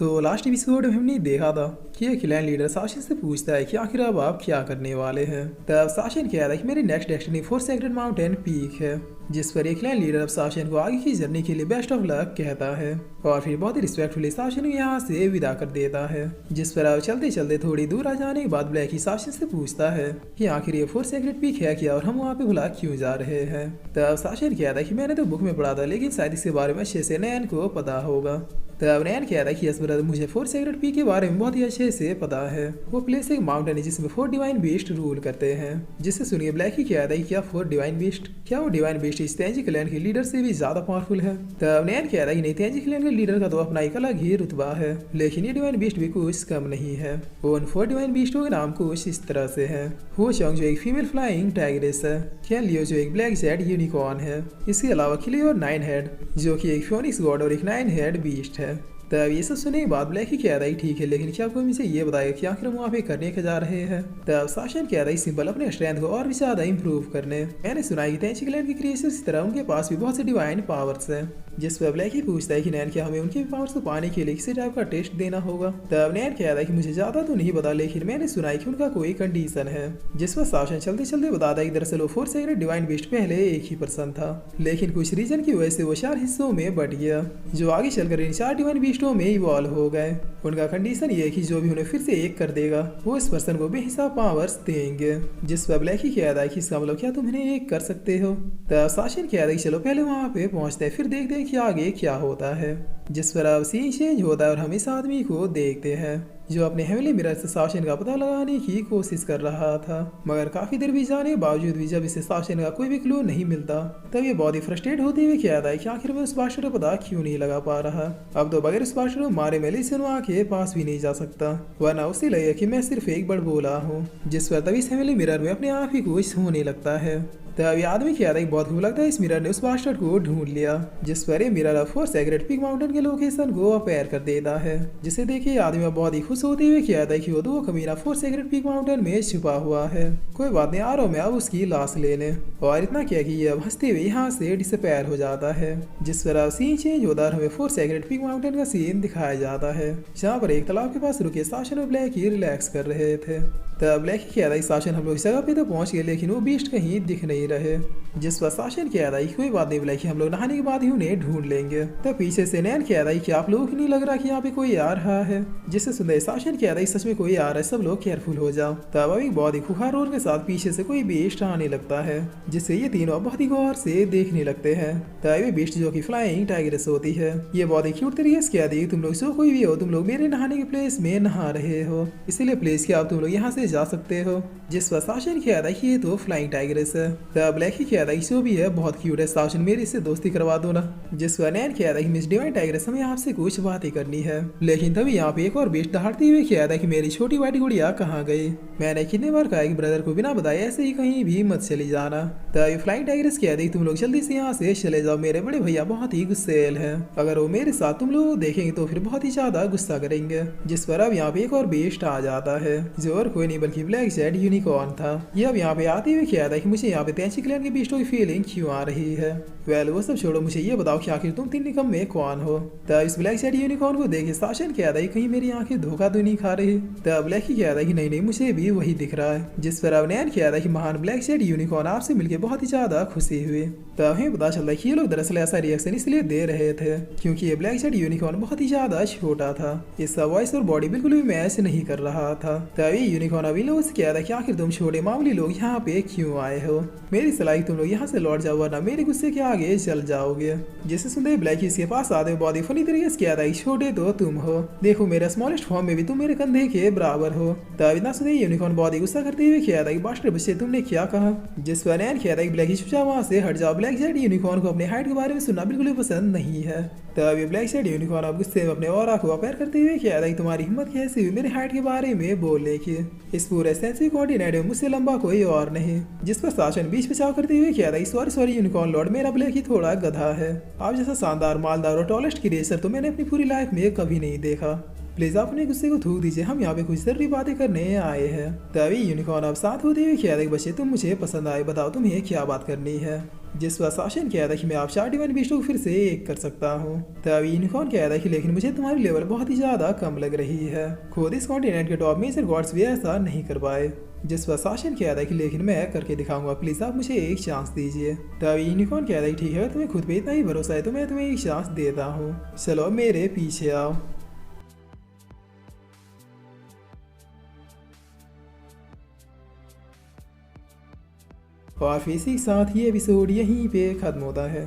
तो last episode में हमने देखा था कि एक क्लैन लीडर शासन से पूछता है कि आखिर अब आप क्या करने वाले हैं। तब शासन कहता है कि मेरी next destiny 4 secret mountain peak है, जिस पर एक क्लैन लीडर अब शासन को आगे की जर्नी के लिए बेस्ट ऑफ लक कहता है और फिर बहुत ही रिस्पेक्टफुली शासन को यहाँ से विदा कर देता है। जिस पर अब चलते चलते थोड़ी दूर आ जाने के बाद ब्लैकी शासन से पूछता है कि आखिर ये 4 सेक्रेट पीक है क्या और हम वहाँ पे भला क्यों जा रहे हैं। तब शासन कहता है कि मैंने तो बुक में पढ़ा था, लेकिन शायद इसके बारे में अच्छे से नैन को पता होगा। तब नैन कहता है कि यस ब्रदर, मुझे 4 सेक्रेट पीक के बारे में बहुत ही अच्छे से पता है। वो प्लेस एक माउंटेन है जिसमें 4 डिवाइन बीस्ट रूल करते हैं। जिससे सुनिए ब्लैकी कहता है कि क्या 4 डिवाइन बीस्ट, क्या वो डिवाइन बीस्ट इस तेंजी क्लैन के लीडर से भी ज्यादा पावरफुल है। तब नैन कहता है कि नहीं, तेंजी क्लैन के लीडर का तो अपना एक अलग ही रुतबा है, लेकिन ये डिवाइन बीस्ट भी कुछ कम नहीं है। उन 4 डिवाइन बीस्टों के नाम कुछ इस तरह से है। हो चोंग जो एक फीमेल फ्लाइंग टाइग्रेस है, कैन लियो जो एक ब्लैक जेड यूनिकॉर्न है, इसके अलावा किले और 9 हेड जो कि एक फ्योनिक्स गॉड और एक 9 हेड बीस्ट है। तब ये सब सुने के बाद ब्लैकी कह रहा है ठीक है, लेकिन क्या कोई मुझे ये बताएगा कि आखिर हम वहाँ पे करने के जा रहे हैं। तब शासन कह रहा है सिंपल अपने स्ट्रेंथ को और भी ज्यादा इंप्रूव करने। मैंने सुना है कि तेंजी क्लैन के क्रिएचर्स की तरह उनके पास भी बहुत से डिवाइन पावर्स हैं। जिस पर ब्लैकी पूछता है कि नैन क्या हमें उनके पावर्स को पाने के लिए किसी टाइप का टेस्ट देना होगा। तब नैन कह रहा है कि मुझे ज्यादा तो नहीं पता, लेकिन मैंने सुना है कि उनका कोई कंडीशन है। जिस पर शासन चलते चलते बताता है कि दरअसल वो 4 सेक्रेट डिवाइन बीस्ट पहले एक ही पर्सन था, लेकिन कुछ रीजन की वजह से वो 4 हिस्सों में बट गया, जो आगे चलकर इन 4 डिवाइन बीस्टों में इवॉल्व हो गए। उनका कंडीशन ये है कि जो भी उन्हें फिर से एक कर देगा वो इस पर्सन को बेहिसाब पावर्स देंगे। जिस पर ब्लैकी कहता है कि इसका मतलब क्या तुम इन्हें एक कर सकते हो। तब शासन कहता है कि चलो पहले वहाँ पे पहुँचते हैं, फिर देखते हैं कि आगे क्या होता है। जिस पर अब सीन चेंज होता है और हम इस आदमी को देखते हैं जो अपने हेवनली मिरर से शासन का पता लगाने की कोशिश कर रहा था, मगर काफी देर भी जाने के बावजूद भी जब इसे शासन का कोई भी क्लू नहीं मिलता, तब ये बहुत ही फ्रस्ट्रेट होते हुए कहता है कि आखिर मैं उस बास्टर को पता क्यों नहीं लगा पा रहा। अब तो बगैर उस बास्टर को मारे मेलिसियन वहाँ के पास भी नहीं जा सकता, वरना उसे लगे कि मैं सिर्फ एक बड़ बोला हूँ। जिस पर तभी हेवनली मिरर में अपने आप ही कुछ होने लगता है। तब ये आदमी कहता है कि बहुत खूब लगता है इस मिरर ने उस बास्टर्ड को ढूंढ लिया। जिस पर ये मिरर 4 सेक्रेट पीक माउंटेन के लोकेशन को अपेयर कर देता है, जिसे देखिए आदमी बहुत ही खुश होते हुए कहता है कि वो दो कमीना 4 सेक्रेट पीक माउंटेन में छुपा हुआ है। कोई बात नहीं, आ रहा हूं मैं अब उसकी लाश लेने। और इतना क्या कि ये अब हंसते हुए यहाँ से डिसअपेयर हो जाता है। जिस पर अब सीन चेंज होता है, हमें 4 सेक्रेट पीक माउंटेन का सीन दिखाया जाता है, जहाँ पर एक तालाब के पास रुके शासन और ब्लैकी रिलैक्स कर रहे थे। तब ब्लैकी कहता है शासन हम लोग इस जगह पे तो पहुंच गए, लेकिन वो बीस्ट कहीं दिख नहीं रहे। जिस पर शासन कहता है कोई बात नहीं ब्लैकी, हम लोग नहाने के बाद ही उन्हें ढूंढ लेंगे। तब पीछे से नैन कहता है कि आप लोगों को नहीं लग रहा कि यहाँ पे कोई आ रहा है। जिससे सुनते शासन कहता है सच में कोई आ रहा है, सब लोग केयरफुल हो जाओ। तब अभी बहुत ही खुखार रोर के साथ पीछे से कोई बीस्ट आने लगता है, जिससे ये तीनों बहुत ही गौर से देखने लगते हैं। तब ये बीस्ट जो की फ्लाइंग टाइग्रेस होती है, ये बहुत ही क्यूट तरीके से कहती है तुम लोग जो कोई भी हो, तुम लोग मेरे नहाने के प्लेस में नहा रहे हो, इसीलिए प्लीज क्या आप तुम लोग यहाँ से जा सकते हो। जिस पर शासन कहता है कि ये तो फ्लाइंग टाइग्रेस है। तब ब्लैकी कहता है जो भी है बहुत क्यूट है, शासन मेरी इससे दोस्ती करवा दो ना। जिस पर नैन कहता है कि मिस डिवाइन टाइग्रेस हमें आपसे कुछ बातें करनी है। लेकिन तभी यहाँ पे एक और बीस्ट दहाड़ते हुए कहता है कि मेरी छोटी वाइट गुड़िया कहाँ गई। मैंने कितने बार कहा कि ब्रदर को बिना बताए ऐसे ही कहीं भी मत चली जाना। तभी फ्लाइंग टाइग्रेस कहती तुम लोग जल्दी से यहाँ से चले जाओ, मेरे बड़े भैया बहुत ही गुस्सेल है, अगर वो मेरे साथ तुम लोग देखेंगे तो फिर बहुत ही ज्यादा गुस्सा करेंगे। जिस पर अब यहाँ पे एक और बीस्ट आ जाता है, जो और कोई नहीं बल्कि ब्लैक जेड यूनिकॉर्न था। ये अब यहाँ पे आते हुए कहता है कि मुझे यहाँ पे तेंजी क्लैन के बीस्टों की फीलिंग क्यों आ रही है। वेल वो सब छोड़ो, मुझे ये बताओ कि आखिर तुम 3 निकम्मे कौन हो। तब इस ब्लैक जेड यूनिकॉर्न को देखे शासन कहता है कहीं मेरी आंखें धोखा तो नहीं खा रही। तब ब्लैकी कहता है कि नहीं नहीं, मुझे भी वही दिख रहा है। जिस पर अब नैन कहता है कि महान ब्लैक जेड यूनिकॉर्न आपसे मिलकर बहुत ही ज्यादा खुशी हुई। तब हमें पता चलता है कि ये लोग दरअसल ऐसा रिएक्शन इसलिए दे रहे थे क्योंकि ये ब्लैक जेड यूनिकॉर्न बहुत ही ज्यादा छोटा था, इसका वॉइस और बॉडी बिल्कुल भी मैच नहीं कर रहा था। तब ये यूनिकॉर्न अभी लोग से कहता है कि आखिर तुम छोटे मामूली लोग यहाँ पे क्यों आए हो, मेरी सलाह तुम लोग यहाँ से लौट जाओ वरना मेरे गुस्से के आगे चल जाओगे। जिसे सुनते ब्लैकी इसके पास आते बहुत ही फनी तरीके से कहता है छोटे तो तुम हो, देखो मेरा स्मॉलेस्ट फॉर्म में भी तुम मेरे कंधे के बराबर हो। तब इतना सुनते यूनिकॉर्न बहुत ही गुस्सा करते हुए कहता है बास्टर बच्चे तुमने क्या कहा। जिस पर नैन कहता है ब्लैकी चुपचाप वहाँ से हट जाओ, ब्लैक जेड यूनिकॉर्न को अपने हाइट के बारे में सुनना बिल्कुल भी पसंद नहीं है। तब ये ब्लैक जेड यूनिकॉर्न अब गुस्से में अपने ऑरा को अपेयर करते हुए कहता है तुम्हारी हिम्मत कैसे हुई मेरे हाइट के बारे में बोलने की, इस पूरे सेंसी कोऑर्डिनेट में मुझसे लंबा कोई और नहीं। जिस पर शासन बीच बचाव करते हुए कहता है सॉरी सॉरी यूनिकॉर्न लॉर्ड, मेरा ब्लैक ही थोड़ा गधा है, आप जैसा शानदार मालदार और टॉलेस्ट की रेसर तो मैंने अपनी पूरी लाइफ में कभी नहीं देखा। प्लीज आप अपने गुस्से को थूक दीजिए, हम यहाँ पे कुछ जरूरी बातें करने आए हैं। तभी यूनिकॉर्न अब साथ होते हुए कहता है बच्चे तुम मुझे पसंद आए, बताओ तुम्हें क्या बात करनी है। जिस पर शासन कहता है कि मैं आप 4 डिवाइन बीस्टों को फिर से एक कर सकता हूँ। तभी यूनिकॉर्न कहता है कि लेकिन मुझे तुम्हारी लेवल बहुत ही ज्यादा कम लग रही है, खुद इस कॉन्टिनेंट के टॉप मेजर गॉड्स भी ऐसा नहीं कर पाए। जिस पर शासन कहता है कि लेकिन मैं करके दिखाऊंगा, प्लीज आप मुझे एक चांस दीजिए। तभी यूनिकॉर्न कहता है ठीक है, तुम्हें खुद पे इतना ही भरोसा है तो मैं तुम्हें एक चांस देता हूँ, चलो मेरे पीछे आओ। और फिर इसी के साथ ये एपिसोड यहीं पे खत्म होता है।